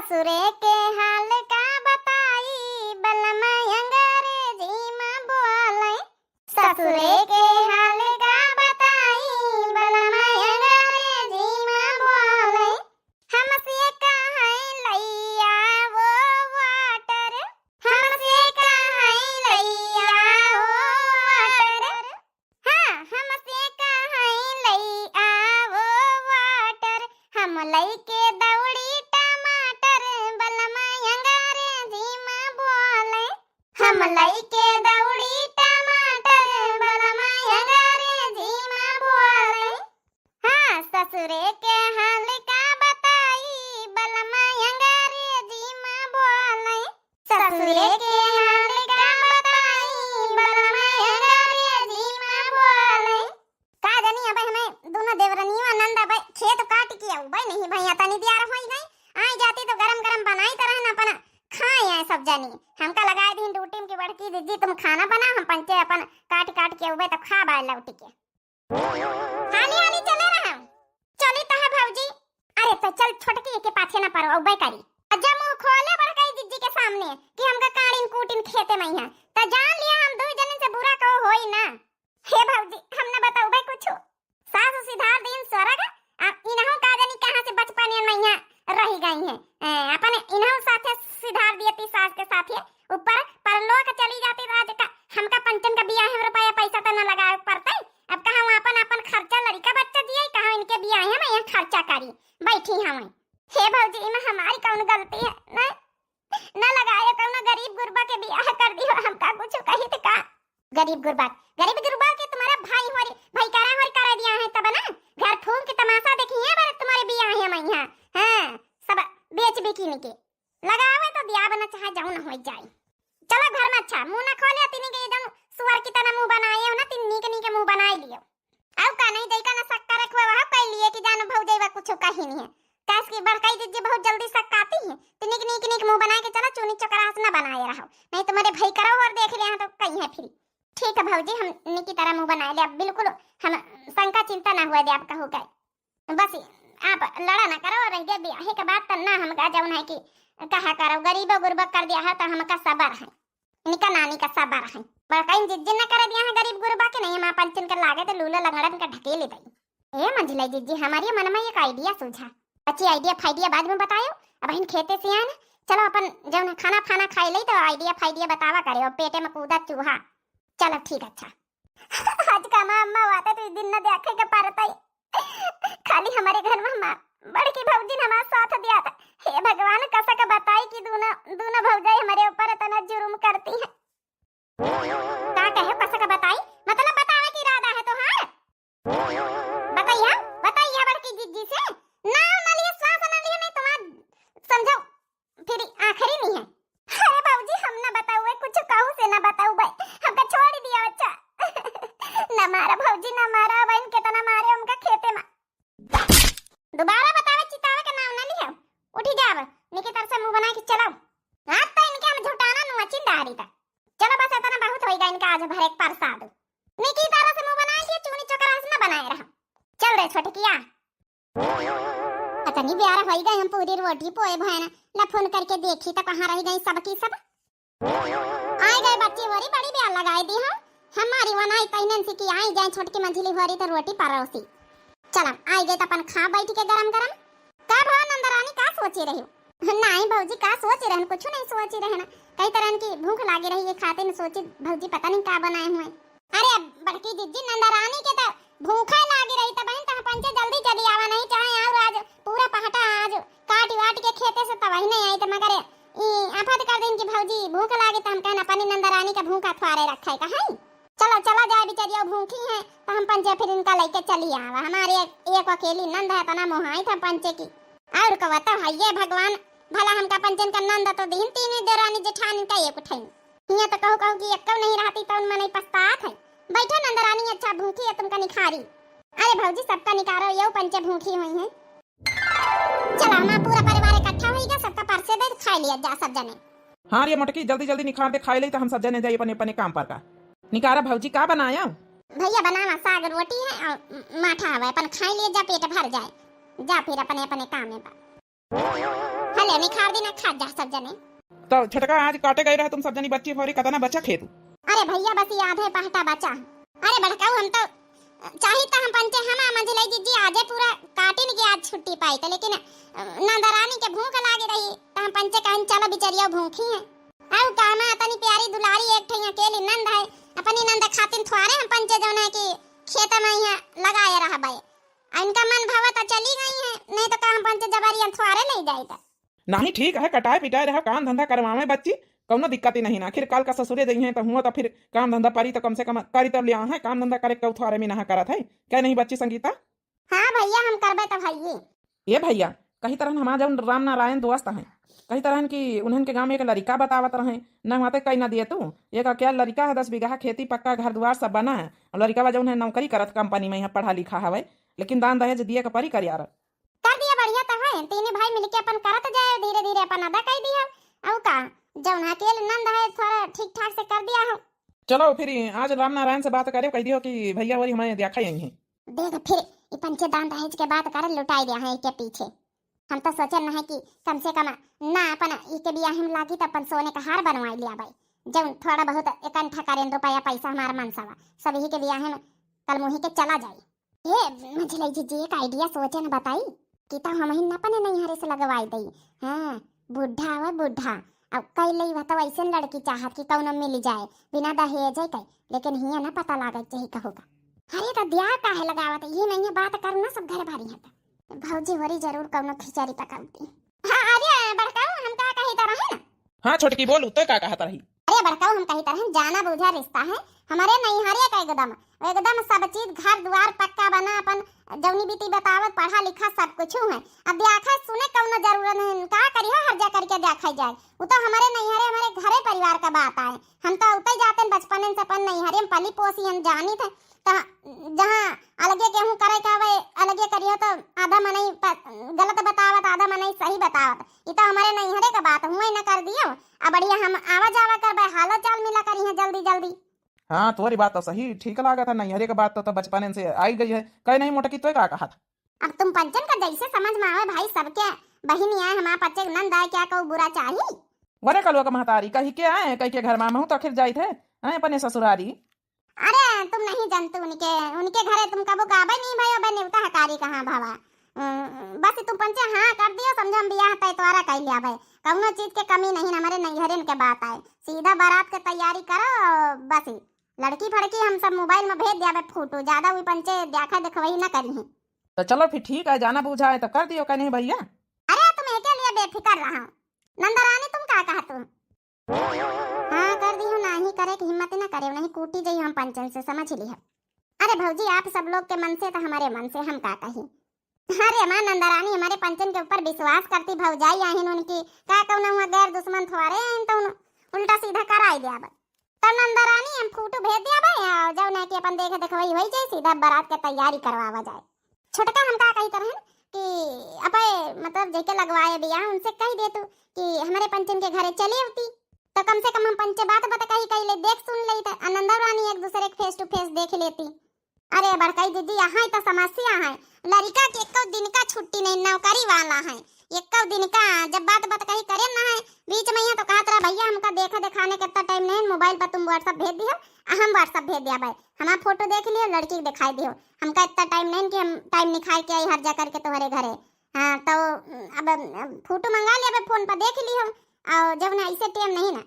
ससुरे के हाल का बताई बलमा अंग्रेजी में बोले। ससुरे के हाल का बताई बलमा अंग्रेजी में बोले। हमसे कहे लैया वो वाटर, हमसे कहे लैया वो वाटर। हाँ हमसे कहे लैया वो वाटर। हम लैके दौड़ी टमाटर बलमा अंग्रेजी में बोले। हम लैके दौड़ी टमाटर बलमा अंग्रेजी में बोले। हाँ ससुरे के हाल का बताई बलमा अंग्रेजी में बोले। ससुरे के हाल का बताई बलमा अंग्रेजी में बोले। का जानी अब हमें दोनों देवरनियों नंदा भाई खेत काट के आऊ भाई नहीं भैया तनी तैयार होई गई। आई जाती तो गरम गरम बनाई तरह ना अपना खाए आए सब जानी। हमका लगाए दिन ड्यूटी में की बड़की दीदी तुम खाना बना हम पंचे अपन काट काट के उबे तो खा बाय लौटी के। हाली हाली चले रहा चली तो है भौजी। अरे तो चल छोटकी के पाछे ना पड़ो उबे करी। अज्जा मुंह खोले बड़काई दीदी के सामने कि हमका काड़ीन कूटिन खेते में है तो जान लिया हम दो जने से बुरा कहो होई ना। हे भौजी हम ना बताऊ भाई कुछ सास सिधार दिन स्वर्ग इनहु का जानी कहां से बचपन में मैया रही गई है। अपन इनहु साथे सिधार दियती सास के साथ ऊपर परलोक चली जाती राज का हमका पंचन का बियाह में रुपया पैसा तो न लगाए पड़ता। अब कहां अपन अपन खर्चा लड़का बच्चा दिए कहां इनके बियाह में मैं खर्चा करी बैठी हम। हे भौजी इमे हमारी कौन गलती है ना न लगाए कौन गरीब गुरबा के बियाह कर दियो हमका कुछ कही त का। गरीब गुरबा के तुम्हारा भाई होरी भाई करा दिया है तब ना घर फूंक के तमाशा देखी है बार तुम्हारे बियाह है मैं यहां। हां सब बेच बिकिन के लगावे तो दिया बना चाहे जाऊं ना हो जाए। चलो घर में अच्छा मुंह ना खोले तिनी के एकदम सुअर की तरह मुंह बनाए हो ना तिन्नी के मुंह बनाए लियो। आउ का नहीं देई का ना सक्का रखवा वह कह लिए कि जान भौजैवा कुछ कही नहीं है। कास की बड़काई दीदी बहुत जल्दी सक्काती है तिनी के मुंह बनाए के चला चुनी चकरास ना बनाए रहो नहीं तुम्हारे भाई करो और देख ले तो कहीं है फिर। ठीक है भौजी हम निकी तरह मुंह बनाए ले अब बिल्कुल हम शंका चिंता ना हुआ दे आप कहो गए बस आप लड़ा ना करो और रह ब्याह के बाद तन्ना हम का जाऊं है कि कहा करो गरीब गुरबा कर दिया है तो हमका सबर है निका नानी का सबर है बड़काई जिज्जी ना कर दिया है गरीब गुरबा के नहीं हम पंचन कर लागे तो लूला लंगड़न का ढकेले दई। ए मंझलाई जिज्जी हमारी मन में एक आइडिया सूझा अच्छी आइडिया फाइडिया बाद में बतायो। अब इन खेते से आए ना चलो अपन जब खाना खाना खाई ले तो आइडिया फाइडिया बतावा करे और पेटे में कूदा चूहा। चलो ठीक अच्छा आज का मामा आते तो इस दिन न देखे के पारता खाली हमारे घर में हम बड़की भौजी ने हमारा साथ दिया था। हे भगवान कैसा का बताई कि दूना भौजाई हमारे ऊपर इतना जुर्म करती है। का कहे कैसा का बताई मतलब बतावे की इरादा है तो हां बताइए बड़की जीजी से ना ना लिए श्वास ना लिए नहीं तुम्हारा समझो फिर आखिरी नहीं है। अरे भौजी हम ना बताओ कुछ कहू से ना बताओ भाई हमका छोड़ दिया अच्छा ना मारा भौजी ना मारा बहन कितना मारे हमका खेते में दोबारा बतावे चितावे के नाम ना लियो उठी जाव निकी तरह से मुंह बना के चलो। हां तो इनके हम झुटाना नु चिंदारी तक चलो बस इतना बहुत होई गया इनका आज भर एक प्रसाद निकी तरह से मुंह बना के चूनी चकरास ना बनाए रहा। चल रे छोटकिया पता नहीं प्यारा होई गई हम पूरी रोटी पोए भैन ला फोन करके देखी तो कहां रह गई सबकी सब आए गए बच्चे वरी बड़ी ब्याह लगाई दी हम हमारी वनाई तैनन से की आई जाए छोटकी मंझली होरी तो रोटी परोसी। चल आई गए तो अपन खा बैठ के गरम गरम का भाव नंदरानी का सोची रही हो नहीं भौजी का सोच रहन कुछ नहीं सोची रहना कई तरह की भूख लागी रही है खाते में सोची भौजी पता नहीं का बनाए हुए। अरे बड़की दीदी नंदरानी के तो भूखा लागी रही तो बहन तो पंचे जल्दी चली आवा नहीं चाहे और आज पूरा पहटा आज काट वाट के खेते से तवाही नहीं आई तो मगर आफत कर दिन की भौजी भूख लागे तो हम कहना अपनी नंदरानी का भूखा खुआरे रखा है कहां चलो चलो जाए बेचारी भूखी है तो हम पंचे फिर इनका लेके चली आवा हमारे एक अकेली नंद है तना मोहाई था पंचे की और कहता है ये भगवान भला हमका पंचन का नंद तो दिन तीन देरानी जेठानी का एक उठाई हिया तो कहू कि एक नहीं रहती तो मन नहीं पछतात है बैठो नंदरानी अच्छा भूखी है तुमका निखारी। अरे भौजी सबका निकारो यो पंचे भूखी हुई है। चलो हमारा पूरा परिवार इकट्ठा होइगा सबका परसे दे खा लिया जा सब जने। हां रे मोटकी जल्दी जल्दी निखार दे खाई ले तो हम सब जने जाई अपने अपने काम पर का। निकारा भौजी का बनाया भैया बनाना साग रोटी है और माठा है अपन खाई लिए जा पेट भर जाए जा फिर अपने अपने काम में। हले निखार देना खा जा सब जने। तो छटका आज काटे गए रहे तुम सब जनी बच्ची फोरी कतना बच्चा खेत। अरे भैया बस याद है पहटा बचा। अरे बड़काऊ हम तो चाहिए तो हम पंचे हमा मंझले जीजी आजे पूरा काटे नहीं के आज छुट्टी पाई तो, लेकिन नंदरानी के भूख लागे रही तो हम पंचे कहन चलो बिचरिया भूखी है। आउ कामा तनी प्यारी दुलारी एक ठैया केली नंद है अपनी नंद खातिन थवारे हम पंचे जौना की खेत में यहाँ लगाए रहा भाई। इनका मन भावा तो चली गई है, नहीं तो हम पंचे जबरिया थवारे नहीं जाएगा। नहीं ठीक है, कटाए पिटाए रहा काम धंधा करवावे बच्ची, कौनो दिक्कत ही नहीं ना। आखिर काल का ससुरे दई है तो हुआ तो फिर काम धंधा पारी तो कम से कम करी तो लिया है, काम धंधा करे कौ थोड़े में ना करत है क्या नहीं बच्ची संगीता। हाँ भैया हम करबे तो भाई। ये भैया कहीं तरह हमारा जौन राम नारायण दोस्त हैं कहीं तरह की उन्हन के गांव में एक लड़का बतावत रहे न वहाँ कहीं ना दिए तू एक क्या लड़का है 10 बीघा खेती पक्का घर द्वार सब बना है और लड़का जो है नौकरी करत कंपनी में यहाँ पढ़ा लिखा है, लेकिन दान दहेज दिए का परी कर यार कर दिया बढ़िया तो है। तीनों भाई मिलके अपन करत जाए धीरे धीरे अपन अदा कर दिया। औ का जौन अकेले नंद है थोड़ा ठीक ठाक से कर दिया हो। चलो फिर आज राम नारायण से बात करे कह दियो कि भैया वही हमें देखा ही है। देख फिर ये पंचे दान दहेज के बात कर लुटाई दिया है के पीछे। हम तो सोचल है कि कम से कम ना अपन इके बियाह में लागी तो अपन सोने का हार बनवा लिया भाई, जब थोड़ा बहुत इकट्ठा करें रुपया पैसा हमारा मनसावा सब ही के बियाह में कल मुही के चला जाए। ये मुझे जी एक आइडिया सोचे न बताई कि तो हम ही न अपने नहीं हरे से लगवाई दई। हाँ बुढ़ा हुआ बुढ़ा अब कई लई तो ऐसे लड़की चाहत कि कौन मिल जाए बिना दहेज है कई, लेकिन हिया ना पता लागत चाहिए कहोगा अरे तो ब्याह काहे लगावत ये नहीं बात करू ना सब घर भारी है भौजी होरी जरूर कौनो खिचड़ी पकाउती। हाँ अरे बड़काऊ हम का कही तरह है ना। हाँ छोटकी बोलू तो का कहता रही। अरे बड़काऊ हम कही तरह जाना बुझा रिश्ता है हमारे नहीं हरे का एकदम एकदम सब चीज घर द्वार पक्का बना अपन जौनी बीती बतावत पढ़ा लिखा सब कुछ है। अब ब्याह सुने कौनो जरूरत नहीं का करियो हर जा करके देखा जाए वो तो हमारे नहीं हरे हमारे घरे परिवार का बात है। हम तो उतर जाते बचपन से अपन नहीं हरे पली पोसी हम जानी थे तो जहाँ अलगे गेहूं करे का वे अलगे करियो तो आधा मनई गलत बतावत आधा मनई सही बतावत ये तो हमारे नहीं हरे का बात हुए न कर दियो। अब बढ़िया हम आवा जावा कर हालो चाल मिला करी है जल्दी जल्दी। हाँ तुम्हारी बात तो सही ठीक लगा था, नहीं हरे का बात तो बचपन से आई गई है कहीं नहीं मोटकी तो का कहा था। अब तुम पंचन का जैसे समझ में आवे भाई सबके बहिनी आए हमारे पच्चे नंद आए क्या कहूँ बुरा चाहिए। वरे कलवा का महतारी कहीं के आए कहीं के घर में हूँ तो आखिर जाए थे अपने ससुरारी। अरे तुम नहीं जानते उनके घरे तुम कबो गाबे नहीं भाई अब नेवता हकारी कहाँ भावा। बस तुम पंचे हाँ कर दियो समझो हम बियाह तय तोरा कह लिया भाई कौनो चीज के कमी नहीं हमारे नैहरन के बात आए सीधा बारात के तैयारी करो बस लड़की फड़की हम सब मोबाइल में भेज दिया फोटो ज्यादा हुई पंचे देखा देखवही न करी है। तो चलो फिर ठीक है जाना पूछा है तो कर दियो कहीं भैया। अरे तुम के लिए बेफिक्र रहा नंदरानी तुम क्या कहा तुम। हाँ कर दी हूँ नहीं करे की हिम्मत न करे नहीं कूटी जाइए हम पंचन से समझ लिया। अरे भौजी आप सब लोग के मन से तो हमारे मन से हम का कही। अरे माँ नंदरानी हमारे पंचन के ऊपर विश्वास करती भौजाई आहिन उनकी का कहना हुआ गैर दुश्मन थोड़े आहिन तो उल्टा सीधा कराई दिया तब नंदरानी हम फोटो भेज दिया भाई जब ना कि अपन देखे देख वही वही जाए सीधा बारात के तैयारी करवावा जाए। छोटका हम का कही तरह कि अपे मतलब जेके लगवाए बियाह उनसे कह दे तू कि हमारे पंचन के घरे चली होती तो कम से कम हम पंचे बात कही ले देख सुन ले नंदरानी एक दूसरे के फेस टू फेस देख लेती। अरे बड़काई दीदी यहाँ तो समस्या है लड़का के एक दिन का छुट्टी नहीं नौकरी वाला है एक दिन का जब बात कही करे ना है बीच में यहाँ तो कहा तरह भैया हमका देखा दिखाने के इतना टाइम नहीं मोबाइल पर तुम व्हाट्सएप भेज दियो हम व्हाट्सएप भेज दिया भाई हमारा फोटो देख लियो लड़की दिखाई दियो हमका इतना टाइम नहीं कि हम टाइम निकाल के आई हर जा करके तुम्हारे घरे। हाँ तो अब फोटो मंगा लिया फोन पर देख लियो और जब ना ऐसे टाइम नहीं ना।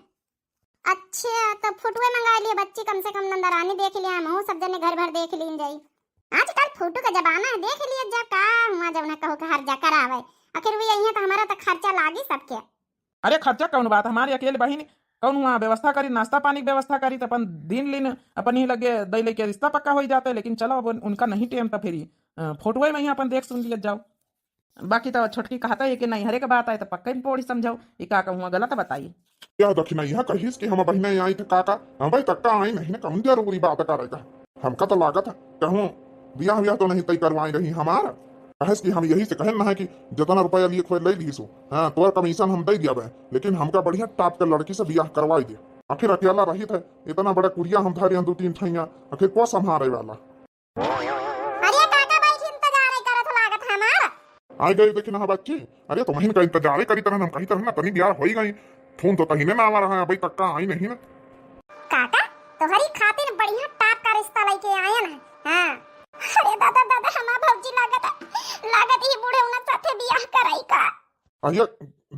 अच्छा तो फोटो मंगा लिए बच्ची कम से कम नंदरानी देख लिया हम सब जने घर भर देख लीन जाई आजकल फोटो का जमाना है देख लिए जब का हुआ जब ना कहो हर जा कर आवे आखिर भी यही तो हमारा तो खर्चा लागी सबके। अरे खर्चा कौन बात हमारी अकेले बहन कौन हुआ व्यवस्था करी नाश्ता पानी की व्यवस्था करी तो अपन दिन लिन अपन ही लगे दई लेके रिश्ता पक्का हो जाते लेकिन चलो अब उनका नहीं टाइम तो फिर फोटो में ही अपन देख सुन लिया जाओ। बाकी तो छोटकी कहता है कि नहीं हरे का बात आए तो पक्का ही पोड़ी समझाओ ये का कहूँ गलत बताइए क्या दक्षिणा यहाँ कहीस कि हम बहिना आई थे काका हम भाई कक्का आई नहीं ना कम जरूरी बात करेगा हमका तो लागत कहूँ ब्याह तो नहीं तय करवाई रही हमारा कहेस कि हम यही से कहन ना है कि जितना रुपया लिए खोज ले ली सो हाँ तोर कमीशन हम दे दिया लेकिन हमका बढ़िया टाप के लड़की से ब्याह करवाई दिया आखिर अकेला रही थे इतना बड़ा कुरिया हम धारी 2-3 ठैया आखिर को संभाले वाला। आ गए देखी ना बच्ची। अरे तुम्हें का इंतजार करी तरह हम कहीं तरह ना तनी बियाह हो ही गई। फोन तो कहीं ना आ रहा है अभी तक का आई नहीं ना। काका तोहरी खातिर बढ़िया टाप का रिश्ता लेके आए ना। हां अरे दादा दादा हमार भौजी लागत ही बूढ़े उन साथे बियाह कराई का। अरे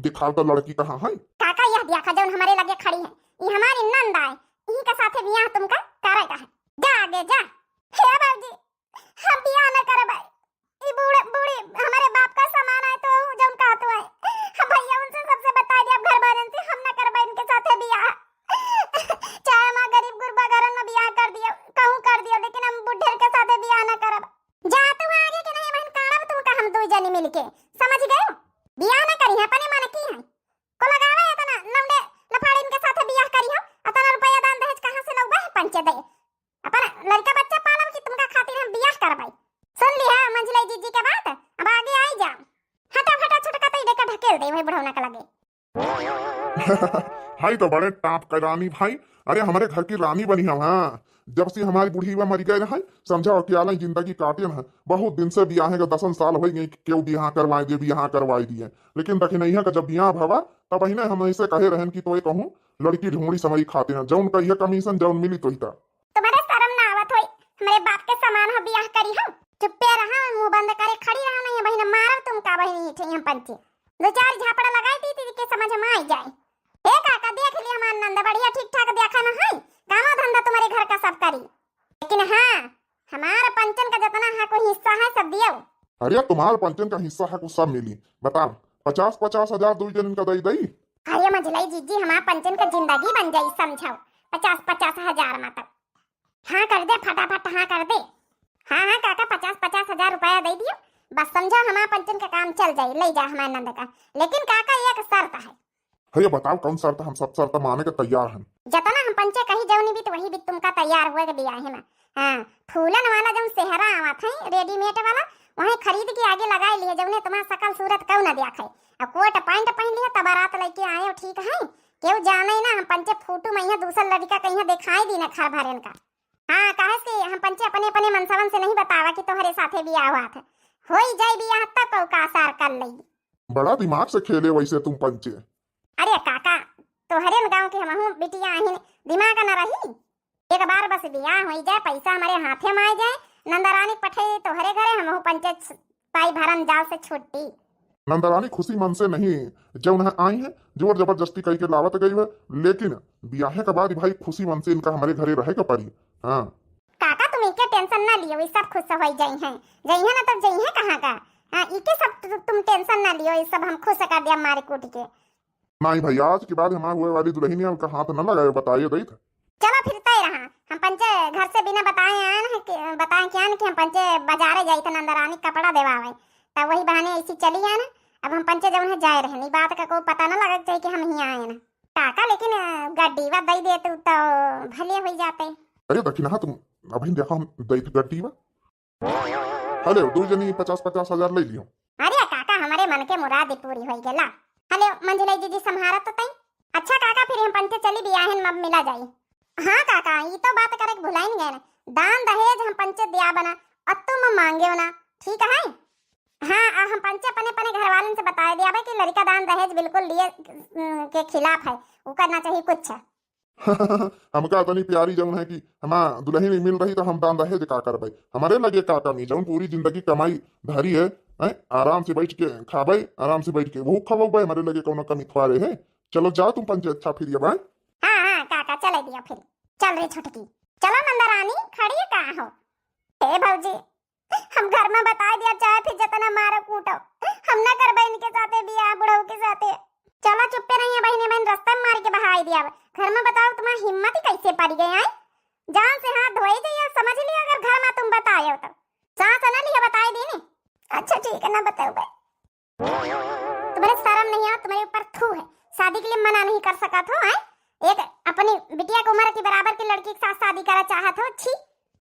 दिखाओ तो लड़की कहाँ है। काका यह देखा जौन हमारे लगे खड़ी है ये हमारी नंद है। इन्हीं का साथे बियाह तुमका करेगा है। जा आगे जा। हे भौजी हम बियाह न करबै। ई बूढ़े बूढ़ी हमारे बाप का सामान है तो जौन का तो है हम भैया उनसे सबसे बता दिया घर वालों से हम न करबै इनके साथे बियाह। चाहे मां गरीब गुरबा घरन में बियाह कर दियो कहूं कर दियो लेकिन हम बुढ़े के साथे बियाह न करब। जा तू आगे के नहीं बहन काढ़ब तुमका हम दो जनी मिलके समझ गए। बियाह न करी है अपने मन की है को लगावे है तना लौंडे लफाड़ी इनके साथे बियाह करी हो अतना रुपया दान दहेज कहां से लौबे पंचे दे अपन लड़का बच्चा पालब कि तुमका खातिर हम बियाह करबै। सुन लिया मंझलाई जीजी के बात अब आगे आई जा। हटा फटा छटका तो देखा ढकेल दे भाई बुढ़ौना का लगे। हाय तो बड़े टाप का रानी भाई। अरे हमारे घर की रानी बनी हम। हाँ जब से हमारी बुढ़ी हुआ मर गए है समझा अकेला जिंदगी काटे है। बहुत दिन से बियाह है 10 साल हो गई क्यों बियाह करवाए दे बियाह करवाई दिए लेकिन देखी नहीं है कि जब बियाह भवा तब ही हम ऐसे कहे रहन की तो ये कहूँ लड़की ढूंढी समझी खाते हैं जौन कहिए कमीशन जौन मिली तो ही था। तुम्हारे शर्म ना आवत होई हमारे बाप के समान हो बियाह करी हम चुप्पे रहा मुंह बंद करे खड़ी रहा नहीं बहन मारब तुम का बहन थे हम पंचे दो चार झापड़ा लगाई दी के समझ में आ जाए। हे काका देख लिया हमार नंद बढ़िया ठीक ठाक देखा ना है कामो धंधा तुम्हारे घर का सब करी लेकिन हाँ हमारा पंचन का जितना है कोई हिस्सा है सब दियो। अरे तुम्हारे पंचन का हिस्सा है कुछ सब मिली बताओ 50-50 हजार दो जन का दई दई। अरे मझलाई जीजी हमारा पंचन का जिंदगी बन जाई समझाओ 50-50 हजार मतलब। हाँ कर दे फटाफट हाँ कर दे। हाँ हाँ काका 50-50 हजार रुपया दे दियो बस समझो हमारा पंचन का काम चल जाए ले जा हमारे नंद का। लेकिन काका एक शर्त है। अरे बताओ कौन शर्त हम सब शर्त माने के तैयार हैं। जतना हम पंचे कही जौनी भी तो वही भी तुमका तैयार हुए के बियाह में। हाँ फूलन वाला जौन सेहरा आवत है रेडीमेड वाला वही खरीद के आगे लगा लिए जौने तुम्हारा सकल सूरत क्यों न देखे अब कोट पैंट पहन लिया तब बारात लेके आए ठीक है क्यों जाने ना हम पंचे फोटो में यहाँ दूसरा लड़का कहीं दिखाई दी ना खर भरन का। हाँ कहे कि हम पंचे अपने अपने मनसवन से नहीं बतावा कि तुम्हारे साथे बियाह हुआ था हो ही जाए बियाह तब का आसार कर लेगी। बड़ा दिमाग से खेले वैसे तुम पंचे। अरे काका तोहरे गांव के हम बिटिया आही दिमाग न रही एक बार बस बियाह हो जाए पैसा हमारे हाथे में आ जाए नंदरानी पठे तोहरे घरे हम पंचे पाई भरन जाल से छुट्टी। नंदरानी खुशी मन से नहीं जो उन्हें आई है जोर जबरदस्ती कही के लावत गई है लेकिन ब्याह के बाद भाई खुशी मन से इनका हमारे घरे रहेगा पड़ी। हाँ काका तुम इनके टेंशन ना लियो सब खुश हो जाई हैं ना तब जाई है कहाँ का। हाँ इके सब तुम टेंशन ना लियो ये सब हम खुश कर दिया मारे कूट के। नहीं भाई आज के बाद हमारे हुए वाली दुल्हन ने उनका हाथ न लगाए बताइए दई था। चलो फिर तय रहा हम पंचे घर से बिना बताए आए हैं कि बताएं क्या कि हम पंचे बाजारे जाई थे नंदरानी कपड़ा देवावे तब वही बहाने ऐसी चली है ना अब हम पंचे जब उन्हें जाए रहे बात का कोई पता ना लगा चाहिए कि हम ही आए ना काका लेकिन गड्डी वा दई दे तो भले हो जाते। अरे दक्षिणा तुम अभी देखो हम दई थे गड्डी वा हेलो दो जनी 50-50 हजार ले लियो। अरे काका हमारे मन के मुराद पूरी हो गेला। हेलो मंझले जीजी संहारा तो तई अच्छा काका फिर हम पंचे चली बियाहन मब मिला जाई। हाँ काका ये तो बात करे भुलाइन गए ना दान दहेज हम पंचे दिया बना और तुम मांगे ना ठीक है। हाँ हम पंचे अपने अपने घर वालों से बता दिया भाई कि लड़का दान दहेज बिल्कुल लिए के खिलाफ है वो करना चाहिए कुछ। हमका इतनी प्यारी जौन है कि हम दुल्हन मिल रही तो हम दान दहेज का कर भाई हमारे लगे का कमी जौन पूरी जिंदगी कमाई धरी है आराम से बैठ के खाबे आराम से बैठ के भूख खबे हमारे लगे कोनो कमी थोड़े है। चलो जाओ तुम पंचे अच्छा फिर भाई। हाँ काका चले दिया फिर चल रही छुटकी चलो नंदरानी खड़ी कहाँ हो। हे भौजी हम घर में बता दिया चाहे फिर जितना मारो कूटो हम ना करबे इनके साथे बियाह बुढ़ऊ के साथे। चलो चुप्पे नहीं है बहने बहन रास्ता में मार के बहाई दिया घर में बताओ तुम्हारी हिम्मत ही कैसे पड़ गई है जान से हाथ धोई जाइए समझ लिया अगर घर में तुम बताए हो तो सांस ना लिया बताए देने। अच्छा ठीक है ना बताओ भाई तुम्हारे शर्म नहीं है तुम्हारे ऊपर थू है शादी के लिए मना नहीं कर सका था एक अपनी बिटिया की उम्र की बराबर की लड़की के साथ शादी करा चाहत हो छी।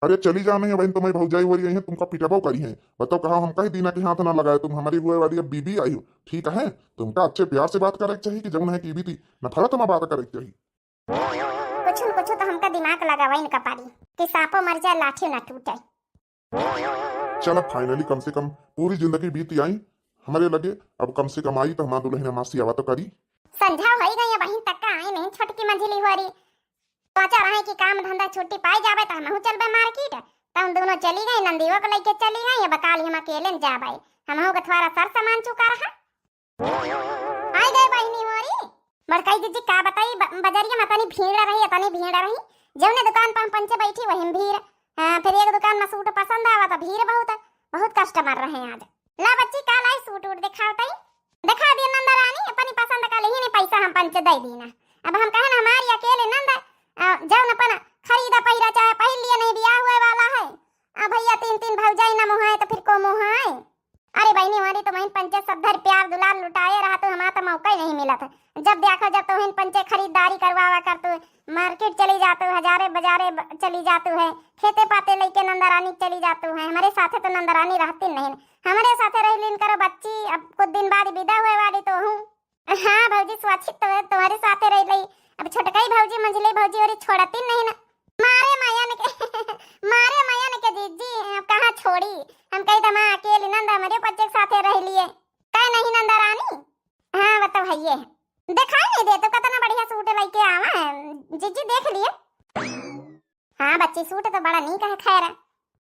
अरे चली जाने है बहन तुम्हारी भौजाई हो रही है तुमका पिटाबो करी है बताओ कहा हम कहीं दीना के हाथ ना लगाए तुम हमारी हुए वाली अब बीबी आई हो ठीक है तुमका अच्छे प्यार से बात करे चाहिए कि जौन है की बीती नफरत में बात करे चाहिए। कुछ तो हमका दिमाग लगावा इनका पारी कि सांपो मर जाए लाठी ना टूटे। चलो फाइनली कम से कम पूरी जिंदगी बीती आई हमारे लगे अब कम से कम आई तो हमारा दुल्हन मासी आवा तो करी। संझा हो गई बहन तक का आई नहीं छोटकी मंझली हो रही सोचा रहे कि काम धंधा छुट्टी पाई जावे तो हम चलबे मार्केट तो हम दोनों चली गई नंदीओ को लेके चली गई बकाली हम अकेले न जा भाई हम हो थोड़ा सर सामान चुका रहा आई गए बहनी मोरी बड़काई दीदी का बताई बाजारिया में तनी भीड़ रही जौने दुकान पर हम पंचे बैठी वही में भीड़ फिर एक दुकान में सूट पसंद आवा तो भीड़ बहुत कस्टमर रहे आज ला बच्ची काल आई सूट उट दिखावतई दिखा दिए नंदा रानी अपनी पसंद का लेही ने पैसा हम पंचे दे दीना अब हम कहन हमारी अकेले नंदा जौन अपन खरीदा पहिरा चाहे पहिल लिए नहीं बियाह हुए वाला है भैया तीन भौजाई न मुहाए तो फिर को मुहाए अरे बहनी हमारी तो वहीं पंचे सब धर प्यार दुलार लुटाए रहा तो हमारा तो मौका ही नहीं मिला था जब देखो जब तो वहीं पंचे खरीदारी करवावा करते मार्केट चली जाते हजारे बाजारे चली जाते है खेते पाते लेके नंदा रानी चली जाते हैं हमारे साथे तो नंदा रानी रहती नहीं हमारे साथे रह लीन करो बच्ची अब कुछ दिन बाद विदा हुए वाली तो हूँ हाँ भौजी सुरक्षित तो है तुम्हारे साथे रह ली अब छोटकाई भौजी मंझली भौजी और छोड़ती नहीं ना मारे माया ने के जीजी अब कहाँ छोड़ी हम कही तो माँ अकेली नंदा मेरे बच्चे के साथे रह लिए कह नहीं नंदा रानी हाँ बताओ भैया दिखाई नहीं दे तो कितना बढ़िया सूट लेके आवा जीजी देख लिए हाँ बच्ची सूट तो बड़ा नहीं कहे खैर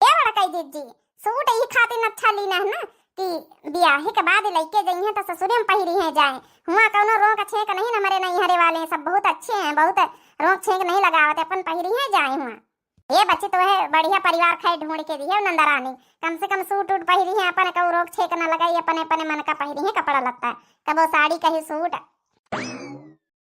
ये बड़ा कही जीजी सूट ही खातिर अच्छा लीना है ना कि ब्याह के बाद लेके जाइए तो ससुरे में पहिरी है जाए हुआ कोनो रोक छेक नहीं ना हमारे नहीं हरे वाले सब बहुत अच्छे हैं बहुत रोक छेक नहीं लगावत अपन पहिरी है जाए हुआ ये बच्ची तो है बढ़िया परिवार खाई ढूंढ के दी है नंदा रानी कम से कम सूट उट पहिरी है अपन को रोक छेक न लगाई अपने अपने मन का पहिरी है कपड़ा लगता है कबो साड़ी कहीं सूट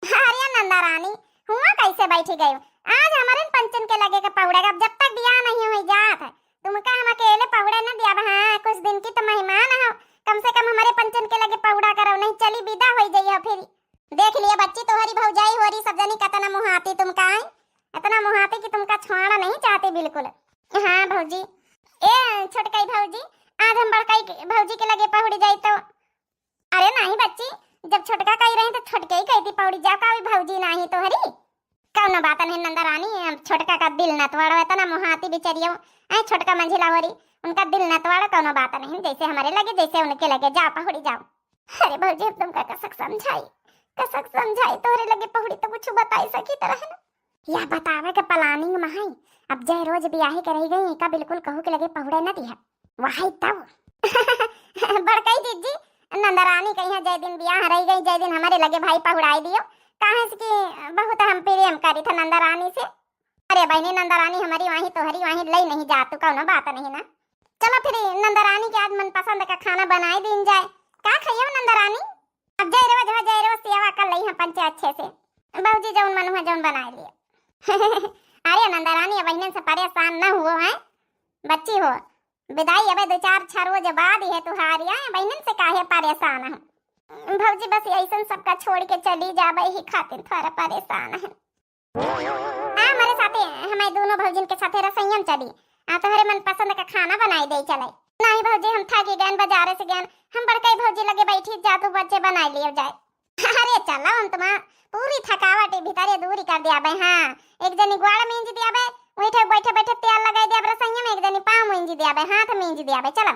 अरे नंदा रानी हुआ कैसे बैठी गई आज हमारे पंचन के लगे का पौड़ा जब तक ब्याह नहीं हो जात तुमका हम अकेले पौड़ा न दिया हाँ कुछ दिन की तो मेहमान हो कम से कम हमारे पंचन के लगे पौड़ा करो नहीं चली विदा हो जाइए फिर देख लिया बच्ची तुम्हारी भौजाई हो रही सब जनी कतना मुहाती तुमका है इतना मुहाती कि तुमका छोड़ा नहीं चाहती बिल्कुल हाँ भौजी ए छोटकाई भौजी आज हम बड़काई भौजी के लगे पौड़ी जाई तो अरे नहीं बच्ची जब छोटका कही रही तो छोटके ही कहती पौड़ी जा का भौजी नहीं तो हरी कौन बात नहीं नंदा रानी छोटका का दिल न तोड़ो इतना मुहाती बिचरियो ऐ छोटका मंझिला हो रही उनका दिल न तोड़ो कौन बात नहीं जैसे हमारे लगे जैसे उनके लगे जा पहुड़ी जाओ अरे भौजी तुमका कसक समझाई तोहरे लगे पहुड़ी तो कुछ बताई सकी तरह ना या बतावे के प्लानिंग में है अब जय रोज ब्याही कर रही गई का बिल्कुल कहू के लगे पहुड़े न दिया वही तब बड़कई दीदी नंदा रानी कहीं जय दिन ब्याह रही गई जय दिन हमारे लगे भाई पहुड़ाई दियो कहाँ से कि बहुत हम प्रेम करी था नंदा रानी से अरे बहनी नंदा रानी हमारी वहीं तोहरी वहीं लई नहीं जातू कौनो बात नहीं ना चलो फिर नंदा रानी के आज मन पसंद का खाना बनाई दिन जाए का खाइयो नंदा रानी अब जय रोज सेवा कर लई हम पंचे अच्छे से बाबूजी जौन मन हुआ जौन बनाए लिए अरे नंदा रानी अब बहन से परेशान न हुओ है बच्ची हो विदाई अब 2-4 रोज बाद ही है तुहारिया बहन से काहे परेशान है भौजी बस ऐसा सबका छोड़ के चली जाबे ही खातिर थोड़ा परेशान है हमारे साथे हमारे दोनों भौजिन के साथे रसोईयम चली तोहरे मन पसंद का खाना बनाई दे चले नहीं भौजी हम थकी गए बाजारे से गए हम बड़कई भौजी लगे बैठी जातू बच्चे बना लिए जाए अरे चलो हम तुम्हारा पूरी थकावट भीतरे दूरी कर दिया भाई हाँ एक जनी ग्वाड़ में इंज दिया भाई बैठे बैठे बैठे तेल लगाई दिया रसोईया में एक जनी पाँव में इंज दिया भाई हाथ में इंज दिया भाई चलो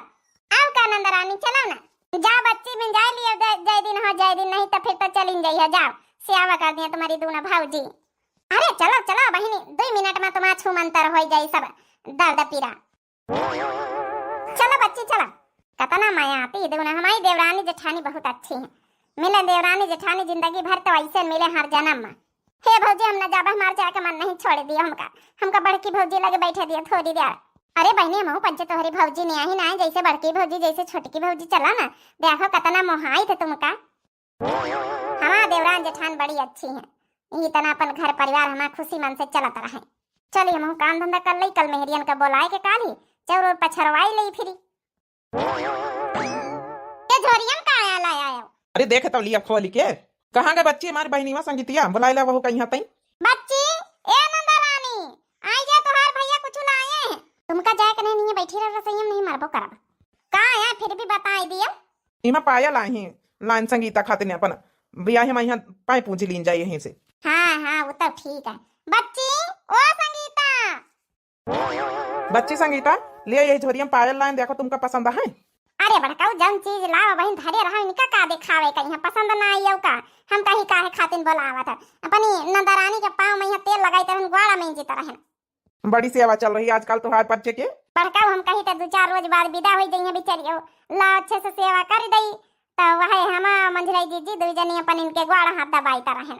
आओ का नंदा रानी चलो ना जा बच्ची में जाए लिए जय दिन हो जय दिन नहीं तो फिर तो चलिन जाइए जाओ सेवा कर दिया तुम्हारी दोनों भाऊजी अरे चलो चलो बहनी 2 मिनट में तुम्हारा छूमंतर हो जाए सब दर्द पीड़ा चलो बच्ची चलो कतना माया आती दोनों हमारी देवरानी जेठानी बहुत अच्छी है मिले देवरानी जेठानी जिंदगी भर तो ऐसे मिले हर जन्म में हे भौजी हम न जाबा हमार जाके मन नहीं छोड़ दिया हमका बड़की भौजी लगे बैठे दिया थोड़ी देर अरे बहनी हम पंचे तोहरी भौजी ने आई ना जैसे बड़की भौजी जैसे छोटकी भौजी चला ना देखो कतना मोहाई थे तुमका हमारा देवरान जेठान बड़ी अच्छी है इतना अपन घर परिवार हमारा खुशी मन से चलता रहे चलिए हम काम धंधा कर ली कल मेहरियन का बोलाए के काली चौर और पछरवाई ली फिरी के झोरियन का आया लाया अरे देखे तो लिया खोली के कहाँ गए बच्ची हमारी बहनीवा संगीतिया बुलाइला वहु कहीं तई बच्ची ए नंदा रानी आई जा तोहार भैया कुछ लाए हैं तुमका जाए के नहीं बैठी रह रसोईया नहीं मारबो करब का आया फिर भी बताई दियो इमा पाया लाही लाइन संगीता खातिर ने अपन बियाह में यहाँ पाए पूंजी लीन जाए यहीं से हाँ वो तो ठीक है बच्ची ओ संगीता बच्ची संगीता ले यही झोरियम पायल लाइन देखो तुमका पसंद है अरे बड़काऊ जौन चीज लावा बहिन धरे रहा इनका का दिखावे कहीं पसंद ना आइयो का हम कहीं काहे खातिन बोलावत है अपनी नंदरानी के पाँव में तेल लगाई तरह ग्वाड़ा में जीता रहे बड़ी सेवा चल रही है आजकल तो हार बच्चे के। बड़काऊ हम कहीं तो 2-4 रोज बाद विदा हो जाइए बेचारी ला अच्छे से सेवा कर दई तो वह हम मंझलाई जीजी दो जनी अपन इनके ग्वाड़ा हाथ दबाईता रहे।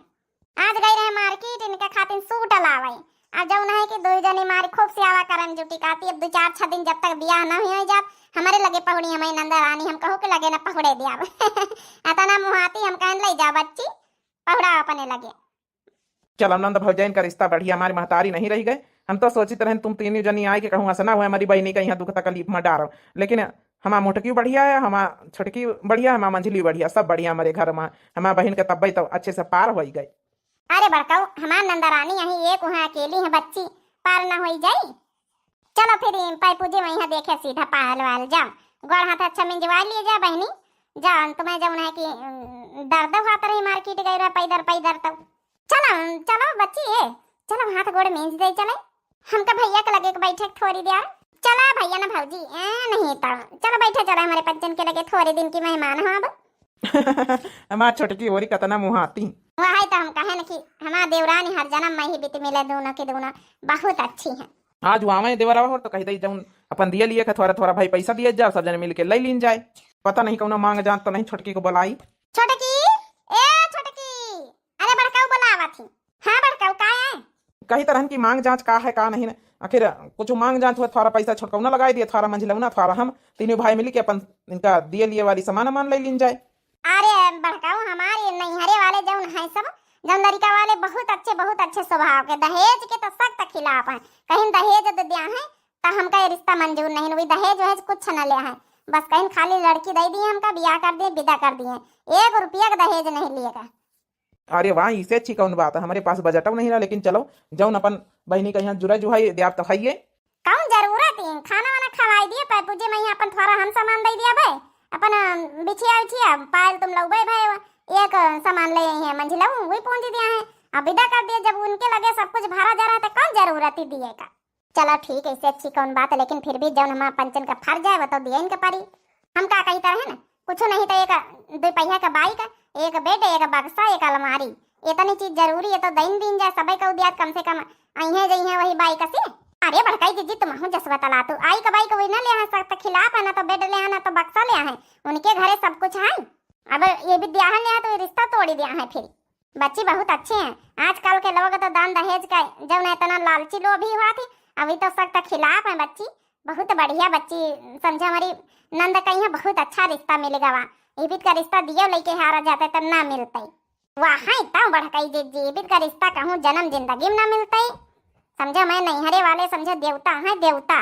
आज गई रहे मार्केट इनके खातिन सूट लावे अब जौन है कि 2 जनी मारी खूब सेवा करन जुटी काती अब 2-4-6 दिन जब तक बियाह न हो जात हमारे लगे पहुड़ी हमें नंदरानी हम कहो के लगे ना पहुड़े दिया अतना मुहाती हम कहन ले जा बच्ची पहुड़ा अपने लगे। चलो नंद भौजाइन का रिश्ता बढ़िया हमारी महतारी नहीं रही गए हम तो सोचित रहे तुम तीनों जनी आए कि कहूँ हंसना हुआ हमारी बहनी का यहाँ दुख तकलीफ में डारो लेकिन हमारा मोटकी बढ़िया है हमारा छोटकी बढ़िया हमारा मंझली बढ़िया सब बढ़िया हमारे घर में हमारा बहन के तब्बई तो अच्छे से पार हो गई। अरे बड़काऊ हमार नंदरानी यही एक वहाँ अकेली है बच्ची पार न हो जाई। चलो फिर पाई पूजे वहीं देखे सीधा पायल वाल जाओ गोड़ हाथ अच्छा मिंजवा लिए जा बहनी जाओ तुम्हें जब है कि दर्द हुआ रही मार्केट गई रहा पैदर तो चलो चलो बच्ची है चलो हाथ गोड़ मिंज दे चले हमका भैया के लगे बैठे थोड़ी देर चला भैया ना भाजी नहीं तो चलो बैठे चला हमारे बच्चन के लगे थोड़े दिन की मेहमान हो अब हमारा छोटकी होरी कतना मुहाती वही तो हम कहे न कि हमारा देवरानी हर जन्म में ही बीत मिले दोनों की दोनों बहुत अच्छी है। आज वहाँ देवरा हो तो कही दई जाऊँ अपन दिए लिए थोड़ा थोड़ा भाई पैसा दिए जाओ सब जने मिल के ले लीन जाए पता नहीं कौन मांग जान तो नहीं छोटकी को बुलाई छोटकी ए छोटकी अरे बड़काऊ बुलावा थी हाँ बड़काऊ का है कही तरह की मांग जांच का है का नहीं आखिर कुछ मांग जांच हुआ थोड़ा पैसा छोटकौना लगाई दिए थोड़ा मंझिलौना थोड़ा हम तीनों भाई मिल के अपन इनका दिए लिए वाली सामान मान ले लीन जाए। अरे बड़काऊ हमारे नैहरे वाले जौन है सब जौन लड़का वाले बहुत अच्छे स्वभाव के दहेज के तो सख्त खिलाफ है कहीं दहेज दे दिया है तो हमका ये रिश्ता मंजूर नहीं हुई दहेज वहेज कुछ न लिया है बस कहीं खाली लड़की दे दी हमका ब्याह कर दिए विदा कर दिए 1 रुपया का दहेज नहीं लिएगा। अरे वाह इससे अच्छी कौन बात है हमारे पास बजट नहीं रहा लेकिन चलो जौन अपन बहनी का यहाँ जुड़ा जुहाई दिया तो खाइए कौन जरूरत है खाना वाना खवाई दिए पर पूजे में अपन थोड़ा हम सामान दे दिया भाई अपन बिछिया पायल तुम लोग भाई एक सामान ले आई है मंझिला वही पहुंच दिया है अब विदा कर दिया जब उनके लगे सब कुछ भरा जा रहा था कौन जरूरत ही दिए का। चलो ठीक है इससे अच्छी कौन बात है लेकिन फिर भी जब हमारा पंचन का फर्ज जाए वो तो दिया इनका पारी हम का कही तरह है ना कुछ नहीं तो एक 2 पहिया का बाइक एक बेड एक बक्सा एक अलमारी इतनी चीज जरूरी है तो दिन जाए सबे का उदियात कम से कम आई है वही बाइक से। अरे बड़काई दीदी तुम हूँ जसवा तला तू आई का बाइक वही ना ले सकता खिलाफ है ना तो बेड ले आना तो बक्सा ले है उनके घरे सब कुछ है अब ये भी दिया है तो रिश्ता तोड़ दिया है फिर बच्ची बहुत अच्छे हैं आजकल के लोग तो दान दहेज का जब इतना लालची लोग भी हुआ थी अभी तो सख्त खिलाफ है बच्ची बहुत बढ़िया बच्ची समझा हमारी नंद का यहाँ बहुत अच्छा रिश्ता मिलेगा वहाँ इबित का रिश्ता दियो लेके हारा जाता तब ना मिलता वहाँ इतना बड़काई जी इबित का रिश्ता कहूँ जन्म जिंदगी में ना मिलता समझा मैं नैहरे वाले समझे देवता है देवता।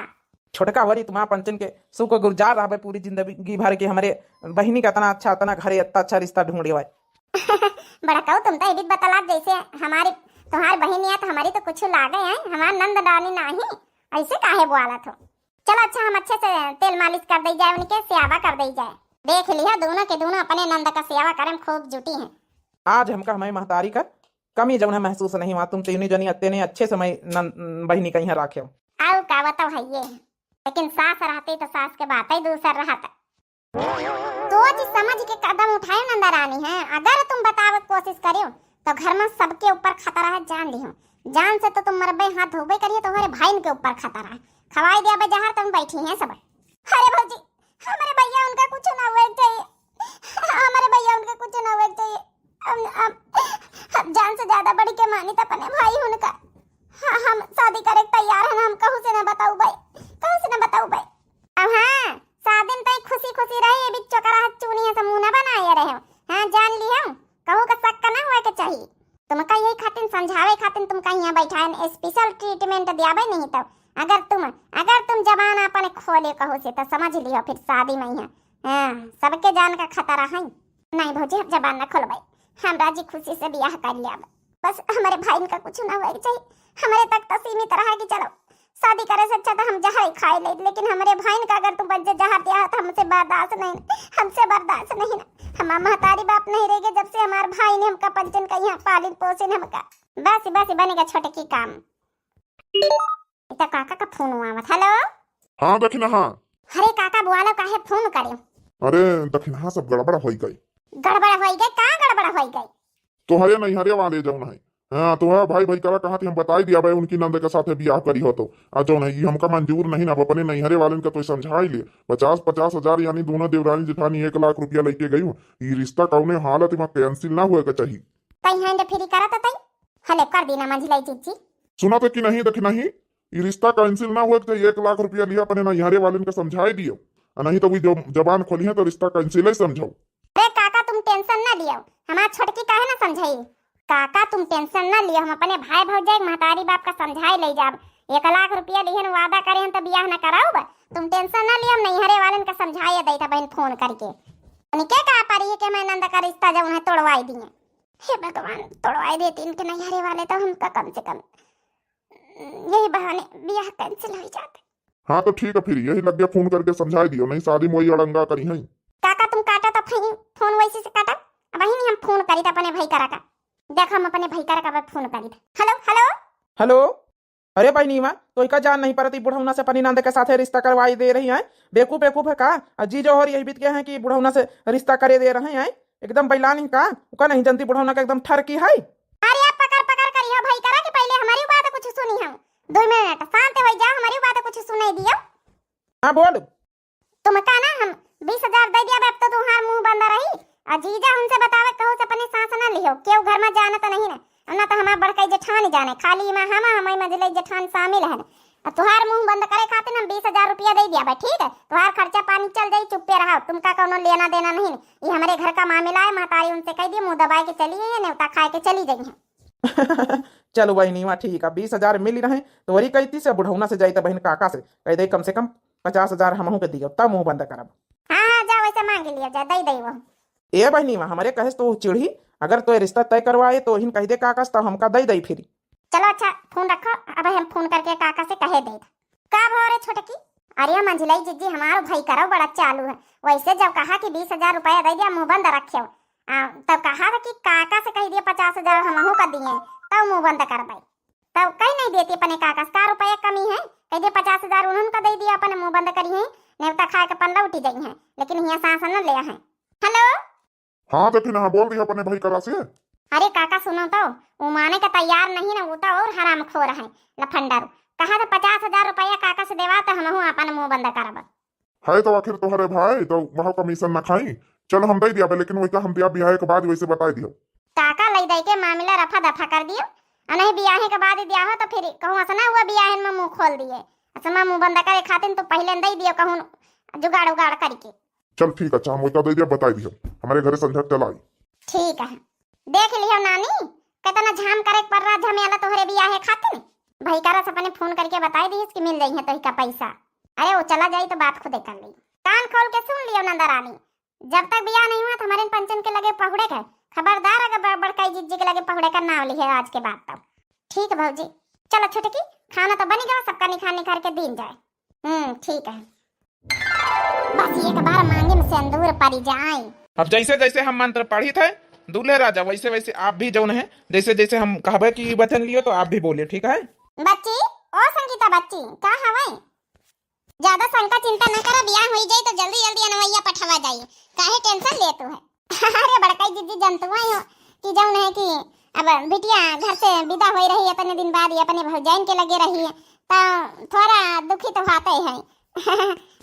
छोटका वरी तुम्हारा पंचन के सुख को गुजार रहा पूरी जिंदगी भर के हमारे बहनी का इतना अच्छा इतना घरे इतना अच्छा रिश्ता ढूंढे हुआ बड़काऊ तुम तो इबित बतला जैसे हमारी तुम्हारी बहनी है तो हमारी तो कुछ लागे हैं हमारा नंद डाली नहीं ऐसे काहे बोला तो चलो अच्छा हम अच्छे से तेल मालिश कर दी जाए उनके सेवा कर दी जाए देख लिया दोनों के दोनों अपने नंद का सेवा करें खूब जुटी हैं। आज हमका हमारी महतारी का कमी जब महसूस नहीं हुआ तुम तीनों जनी अत्ते अच्छे से बहनी का यहाँ रखे आओ का बताओ है ये लेकिन सास रहती तो सास के बात ही दूसरा रहता तो समझ के कदम उठाए नंदरानी है अगर तुम बताओ कोशिश करियो तो घर में सबके ऊपर खतरा है जान लियो जान से तो तुम मरबे हाथ धोबे करिए तुम्हारे भाई के ऊपर खतरा है खवाई दिया बे जहाँ तुम बैठी हैं सब। अरे भौजी हमारे भैया उनका कुछ ना हुआ चाहिए हमारे भैया उनका कुछ ना हुआ चाहिए जान से ज्यादा बड़ी के मानी तो अपने भाई उनका हाँ हम शादी करे तैयार है ना हम कहूँ से ना बताऊ भाई कहूँ से ना बताऊ भाई अब हाँ शादी में खुशी खुशी रहे बिच चोकरा चूनी है समूना बनाए रहे हाँ जान लिया कहूँ का शक ना हुआ के चाहिए तुमका यही खातिर समझावे खातिर तुमका यहाँ बैठा है स्पेशल ट्रीटमेंट दियाबे नहीं तो अगर तुम जबान अपने खोले कहो से तो समझ लियो फिर शादी में है हाँ सबके जान का खतरा है नहीं भौजी अब जबान न खोल भाई हम राजी खुशी से ब्याह कर लिया बस हमारे भाई का कुछ ना हुआ चाहिए हमारे तक तो सीमित रहा कि चलो शादी करे से अच्छा तो हम जहर खाए ले लेकिन हमारे भाई का अगर तुम बच्चे जहर दिया तो हमसे बर्दाश्त नहीं हमारा महतारी बाप नहीं रहेगा जब से हमारे भाई ने हमका पंचन का यहाँ पालित पोषण हमका बस बनेगा छोटे की काम। इतना काका का फोन हुआ मत हेलो हाँ देखना हाँ अरे काका बुआ लो काहे फोन करे अरे दखिना सब गड़बड़ हो गई। गड़बड़ हो गई? कहाँ गड़बड़ हो गई? तोहरे नैहरे वाले जौन है, हाँ तोहरा भाई भाई करा कहा थी हम बताई दिया भाई उनकी नंद के साथ बियाह करी हो तो आज जौन है ये हमका मंजूर नहीं ना। अब अपने नैहरे वाले का तो समझा ही लिए 50-50 हजार यानी दोनों देवरानी जेठानी 1 लाख रुपया लेके गई हूँ। ये रिश्ता कौने हालत में कैंसिल ना हुए का चाहिए। तई हैंड फ्री करा तो तई हले कर देना मंझिलाई जीजी। सुना तो कि नहीं देखी नहीं, ये रिश्ता कैंसिल ना हुए चाहिए। 1 लाख रुपया लिया अपने नैहरे वाले का समझाई दियो, नहीं तो जो जबान खोली है तो रिश्ता कैंसिल ही समझो। अरे काका तुम टेंशन ना लियो, हमार छोटकी काहे ना समझाई। काका तुम टेंशन ना लियो, हम अपने भाई भौजाई महतारी बाप का समझाई ले जाब। 1 लाख रुपया लिहन वादा करे हम तो बियाह ना कराऊ। तुम टेंशन ना लियो, हम नैहरे वालन का समझाई दई था बहन फोन करके। के कहा पारी है कि मैं नंदा का रिश्ता जब उन्हें तोड़वाई दिए। हे भगवान तोड़वाई देती इनके नैहरे वाले तो हमका कम से कम यही बहाने बियाह कैंसिल हो जाते। हाँ तो ठीक है फिर यही लग गया फोन करके समझाई दियो, नहीं शादी में वही अड़ंगा करी है। काका तुम काटा तो फोन वैसे से काटा। अब वही नहीं हम फोन करी था अपने भाई करा का। देखो हम अपने भाई करा का फोन करी था। Hello hello hello. अरे भाई नीमा तो इका जान नहीं पड़ती बुढ़ौना से पनी नंद के साथ रिश्ता करवाई दे रही है। बेकूफ बेकूफ है का जी जो हो यही बीत गए हैं कि बुढ़ौना से रिश्ता करे दे रहे हैं। एकदम बैला नहीं का नहीं जनती बुढ़ौना का एकदम ठरकी है। अरे आप पकड़ पकड़ करियो भाई करा कि पहले हमारी बात कुछ सुनी हम। 2 मिनट शांत हो जाओ, हमारी बात कुछ सुनाई दियो। हाँ बोल। तुम का ना हम 20,000 दे दिया अब तो तुम्हार मुंह बंद रही। अजीजा उनसे बतावे कहो से अपने सांस ना लियो, केव घर में जाना तो नहीं ना तो हमार बड़काई जेठान जाने खाली में हमारी मजले जेठान शामिल है। तुहार मुंह बंद करे खातिर हम 20,000 रुपया दे दिया भाई, ठीक है। तुहार खर्चा पानी चल जाई, चुप्पे रहो। तुमका कोनो लेना देना नहीं, ये हमारे घर का मामला है। महतारी उनसे कह दिए मुंह दबाए के चली है, न्योता खाए के चली जाइए। चलो भाई नीमा ठीक है 20,000 मिल रहे तो वही कहती से बुढ़ौना से जाई तो बहन काका से कह दे कम से कम 50,000 हमहू के दियो तब मुंह बंद करब। हाँ जा वैसे मांग लिया जा, दई दई वो। ए भाई नीमा हमारे कहे तो चिढ़ी, अगर तो रिश्ता तय करवाए तो हिन कह दे काका तो हमका दई दई फिर। चलो अच्छा फोन रखो, अब हम फोन करके काका से कहे दे का भोरे छोटकी। अरे मंझिलाई जीजी हमारो भाई करो बड़ा चालू है। वैसे जब कहा कि 20,000 रुपया दे दिया मुंह बंद रखे तब कहा था कि काका से कह दिया 50,000 हमहू कर दिए तब मुंह बंद कर भाई। तब कहीं नहीं देती अपने काका से रुपया कमी है, कह दिया 50,000 उन्होंने का दे दिया अपने मुंह बंद करी है। नेवता खा के पल्ला उठी गई है लेकिन यहाँ सांस न लिया है। हेलो हाँ देखी ना बोल दी अपने भाई करा से। अरे काका सुनो तो वो माने का तैयार नहीं ना, वो तो और हराम खोर है लफंडर। कहा था 50,000 रुपया काका से देवा तो हम अपन मुंह बंद करब है। तो आखिर तुम्हारे भाई तो वहाँ कमीशन न खाई। चलो हम दे दिया लेकिन वही हम ब्याह के बाद वैसे बता दियो। काका लई दई के मामला रफा दफा कर दियो, नहीं ब्याह के बाद दिया हो तो फिर कहूँ असना हुआ ब्याह में मुंह खोल दिए। असमा मुंह बंद करे खातिर तो पहले दे दियो कहूँ जुगाड़ उगाड़ करके। चल ठीक अच्छा हम वही दे दिया बता दियो, हमारे घर संझा चलाई। ठीक है देख लियो नानी कितना झाम करे पर रहा झमेला तोहरे ब्याह खातिर। भाई करा अपने फोन करके बताई दी कि मिल जाई है तो का पैसा। अरे वो चला जाई तो बात खुदे कर ली। कान खोल के सुन लियो नंदा रानी, जब तक ब्याह नहीं हुआ हमारे पंचन के लगे पहुड़े का खबरदार, अगर बड़काई जीजी के लगे पहुड़े का नाम लिखे आज के बाद तब। ठीक है भाजी चलो छोटकी खाना तो बनी जाओ, सबका निखार के दिन जाए। ठीक है बस एक बार मांगे में सिंदूर पड़ी जाए। अब जैसे जैसे हम मंत्र पढ़ी थे दूल्हे राजा वैसे वैसे आप भी जौन है जैसे जैसे हम कहबे की वचन लियो तो आप भी बोलिए, ठीक है। बच्ची और संगीता बच्ची का हवे ज्यादा शंका चिंता न करा, ब्याह हो जाए तो जल्दी जल्दी अनवैया पठवा जाइए, काहे टेंशन ले तू है। अरे बड़काई जीजी जनतुआ हो कि जौन है कि अब बिटिया घर से विदा हो रही है अपने दिन बाद ही अपने भौजाइन के लगे रही है तो थोड़ा दुखी तो होता ही है।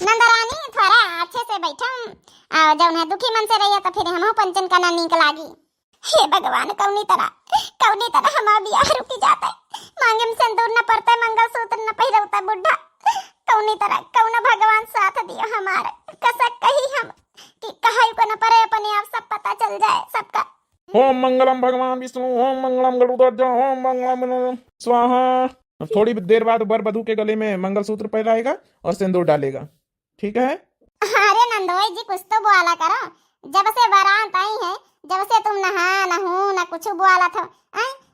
नंदरानी थोड़ा अच्छे से बैठा जौन है दुखी मन से रही है तो फिर हम पंचन का ना नीक लागी। हे भगवान कौनी तरह हमारा ब्याह रुक जाता है, मांगे में सिंदूर न पड़ता है, मंगलसूत्र न पहिरता बुढ़ा। कौनी तरह कौन भगवान साथ दियो हमारे, कसक कही हम कि कहाई को न परे अपने आप सब पता चल जाए सबका। ओम मंगलम भगवान विष्णु, ओम मंगलम गरुड़ध्वज, ओम मंगलम स्वाहा। थोड़ी देर बाद वर वधू के गले में मंगलसूत्र पहनाएगा और सिंदूर डालेगा, ठीक है। अरे नंदोई जी कुछ तो बोला करो, जब से बारात आई है जब से तुम नहा नहू न कुछ बोला था।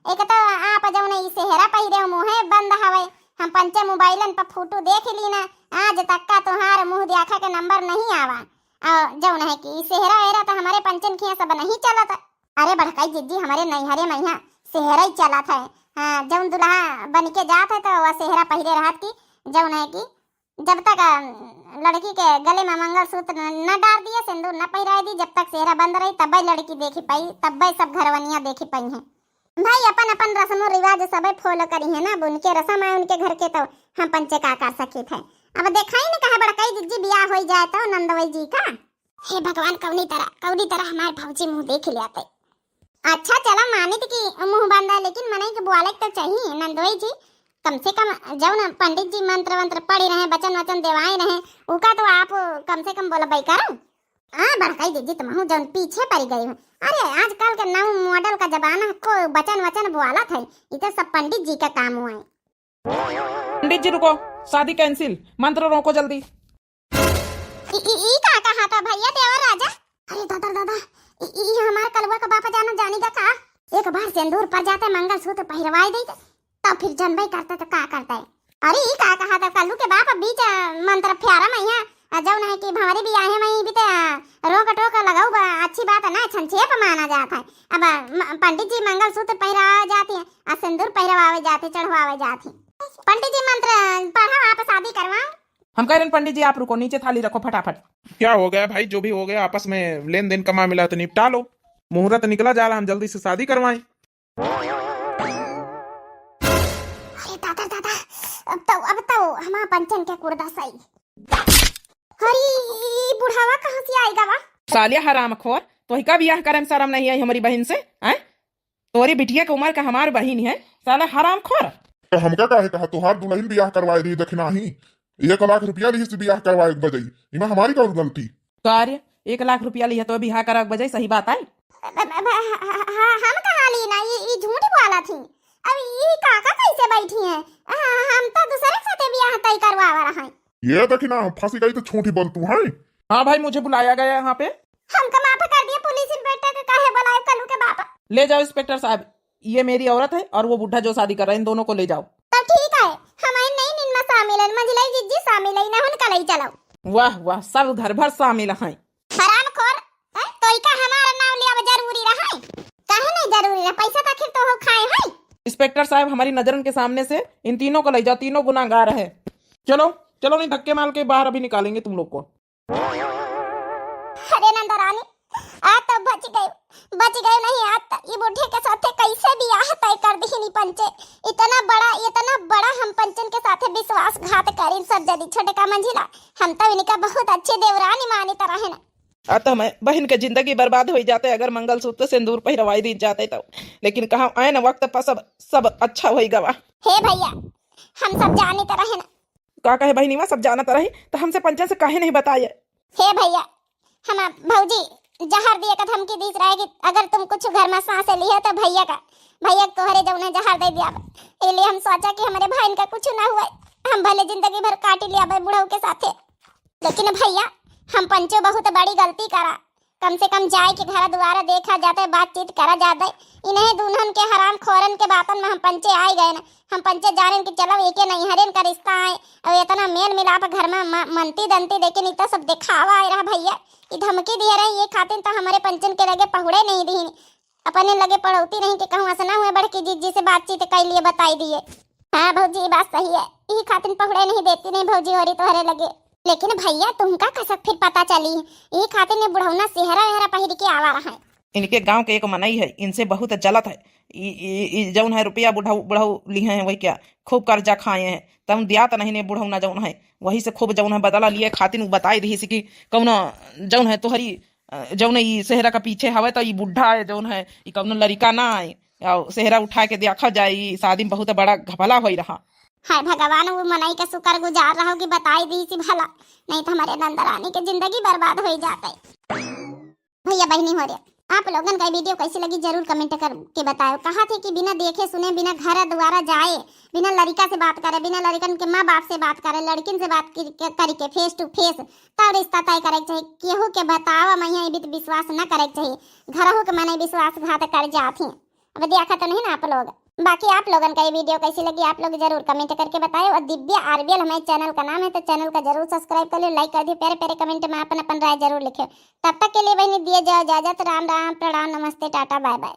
एक तो आप जब नहीं सेहरा पहिरे हो मुँह बंद हवे, हम पंचे मोबाइलन पर फोटो देख ली ना आज तक का तुम्हारे मुंह देखा के नंबर नहीं आवा। और जब नहीं कि सेहरा वेरा तो हमारे पंचन खिया सब नहीं चला था। अरे बड़काई जीजी हमारे नैहरे मैया सेहरा ही चला था। हाँ जब दुल्हा बन के जात है तो वह सेहरा पहिरे रहत की जब नहीं की जब तक लड़की के गले में मंगलसूत्र न डाल दिए, सिंदूर न पहिराए दी, जब तक सेहरा बंद रही तब लड़की देखी पाई, तब सब घरवनिया देखी पाई हैं। भाई अपन अपन रस्म रिवाज सब फॉलो करी है ना, अब उनके रस्म आए उनके घर के, तो हम पंचे का कर सके थे। अब देखा ही नहीं कहा बड़ा कई जिज्जी बियाह हो जाए तो नंदवई जी का। हे भगवान, कौनी तरह हमारे भौजी मुंह देख लियाते। अच्छा चला मानित की मुंह बांधा, लेकिन मनाई के बुआले तो चाहिए नंदवई जी, कम से कम जब पंडित जी मंत्र वंत्र पढ़ी रहे, वचन वचन देवाए रहे, उका तो आप कम से कम बोला भाई करो। बड़काई दीदी तुम हूँ जौन पीछे पड़ गई हूँ। अरे आजकल के नव मॉडल का जमाना को वचन वचन बुआला था, ये तो सब पंडित जी का काम हुआ है। पंडित जी रुको, शादी कैंसिल, मंत्र रोको जल्दी। का कहा था भैया देवर राजा? अरे दादा ये हमारा कलवा का बापा जानी का कहा, एक बार सिंदूर पर जाते मंगलसूत्र पहिरवाई देते, तब फिर जनबई करता तो का करता है। अरे ये का कहा था कल्लू के बाप बीच मंत्र फ्यारा मैया जौन है कि भंवरी भी आए वही भी तो रोक टोक लगाऊ अच्छी बात है ना, संक्षेप माना जाता है। अब पंडित जी मंगलसूत्र पहिरावे जाते हैं और सिंदूर पहिरवावे जाते, चढ़वावे जाते। पंडित जी मंत्र पढ़ो, आप शादी करवाओ। हम कह रहे हैं पंडित जी आप रुको, नीचे थाली रखो फटाफट। क्या हो गया भाई, जो भी हो गया आपस में लेन देन कमा मिला तो निपटा लो, मुहूर्त निकला जा रहा, हम जल्दी से शादी करवाएं। अरे दादा अब तो हमारा पंचन के कुर्दा सही। हरी बुढ़ावा कहाँ से आएगा वा? सालिया हरामखोर, तो का बियाह करे में शर्म नहीं आई हमारी बहन से? हैं तोरी बिटिया की उम्र का हमारी बहन है, साला हरामखोर। तो हमका काहे कहा तुहार दुल्हन बियाह करवाए दी दखना ही 1 लाख रुपया ली से बियाह करवाए बजाई, इमा हमारी कौन गलती? कार्य 1 लाख रुपया लिया तो बियाह करा बजाई, सही बात है। हम कहा ली ना, ये झूठ बोला थी। अब ये काका कैसे बैठी हैं? हम तो दूसरे के साथ बियाह तय करवा रहा है। ये दखना फांसी गई तो छोटी बन तू है। हाँ भाई मुझे बुलाया गया यहाँ पे, हमका माफ कर दिया, पुलिस इंस्पेक्टर के काहे बुलाए कल्लू के बाप? ले जाओ इंस्पेक्टर साहब, ये मेरी औरत है और वो बुढ़ा जो शादी कर रहा है, इन दोनों को ले जाओ। तो ठीक है, हमारी नई निन्मा शामिल है, मंझलाई जिज्जी शामिल है, ना उनका ले चलो। वाह वाह, सब घर भर शामिल हैं। हरामखोर, तो का हमारा नाम लिया जरूरी रहा है? काहे नहीं जरूरी रहा? पैसा तो आखिर तो हो खाए हैं। इंस्पेक्टर साहब हमारी नजरन के सामने से इन तीनों को ले जाओ, तीनों गुनाहगार है। चलो चलो, नहीं धक्के मार के बाहर अभी निकालेंगे तुम लोग को। अरे नंदरानी आज तो बच गए नहीं, आज तो ये बुढ़े के साथ कैसे बियाह तय कर दी नहीं पंचे। इतना बड़ा हम पंचन के साथ विश्वासघात करी सब जदी छोटे का मंजिला, हम तो इनका बहुत अच्छे देवरानी मानी तरह है ना। तो मैं बहन के जिंदगी बर्बाद हो जाते अगर मंगलसूत्र सिंदूर पहिरवाई दी जाते तो, लेकिन कहा आए ना वक्त पर सब अच्छा होएगा। वाह हे भैया, हम सब जाने तरह है ना। का कहे बहनी सब जानता रही तो हमसे पंचन से काहे नहीं बताए? हे भैया, हम भौजी जहर दिए का धमकी दी रहे कि अगर तुम कुछ घर में सांस लिए तो भैया तोहरे जौने जहर दे दिया, इसलिए हम सोचा कि हमारे भाई का कुछ ना हुआ, हम भले जिंदगी भर काट लिया बुढ़ऊ के साथे। लेकिन भैया हम पंचो बहुत बड़ी गलती करा, कम से कम जाए कि घर द्वारा देखा जाता, बातचीत करा जाता। इन्हें दुल्हन के हराम खोरन के बातन में हम पंचे आए गए ना, हम पंचे जाने कि चलो एक नहीं हरेन का रिश्ता आए, और इतना मेल मिलाप घर में मनती दंती, लेकिन इतना सब दिखावा आ रहा भैया। ये धमकी दिए रही, ये खातिर तो हमारे पंचन के लगे पहुड़े नहीं दी, अपने लगे पढ़ौती नहीं कि कहूँ ऐसा हुए बड़की जी से बातचीत कर लिए बताई दिए। हाँ भौजी ये बात सही है, ये खातिर पहुड़े नहीं देती नहीं भौजी हो रही तोहरे लगे। लेकिन भैया तुमका कसक फिर पता चली ये खातिर ने बुढ़ौना सेहरा वेहरा पहिर के आवा रहा है। इनके गांव के एक मनई है, इनसे बहुत जलत है। जौन है रुपया बुढ़ऊ लिए हैं वही क्या खूब कर्जा खाए हैं, तब दिया तो नहीं ने बुढ़ौना जौन है वही से खूब जौन है बदला लिए खातिर बताई रही कि कौन जौन है तोहरी जौन ई सेहरा का पीछे हवे तो ये बुढ़ा है जौन है ये कौन लड़का ना आए, सेहरा उठा के देखा जाए, शादी में बहुत बड़ा घपला हो रहा। हाय भगवान, वो मनाई का शुक्र गुजार रहा हूँ कि बताई दी सी भला, नहीं तो हमारे नंदरानी की जिंदगी बर्बाद हो जाता है। भैया बहनी हो रहे, आप लोगन का वीडियो कैसी लगी जरूर कमेंट करके बताओ। कहा थे कि बिना देखे सुने, बिना घर द्वारा जाए, बिना लड़का से बात करे, बिना लड़कन के माँ बाप से बात करे, लड़किन से बात करके फेस टू फेस तब रिश्ता तय करे चाहिए। केहू के बतावा मैया भी विश्वास न करे चाहिए, घर हो के मने विश्वासघात कर जाती। अब देखा तो नहीं ना आप लोग। बाकी आप लोगन का ये वीडियो कैसी लगी आप लोग जरूर कमेंट करके बताएं। और दिव्या आरबीएल हमारे चैनल का नाम है, तो चैनल का जरूर सब्सक्राइब कर लो, लाइक कर दियो, प्यारे प्यारे कमेंट में अपन राय जरूर लिखे। तब तक के लिए बहनी दिए जाओ इजाजत। राम राम, प्रणाम, नमस्ते, टाटा, बाय बाय।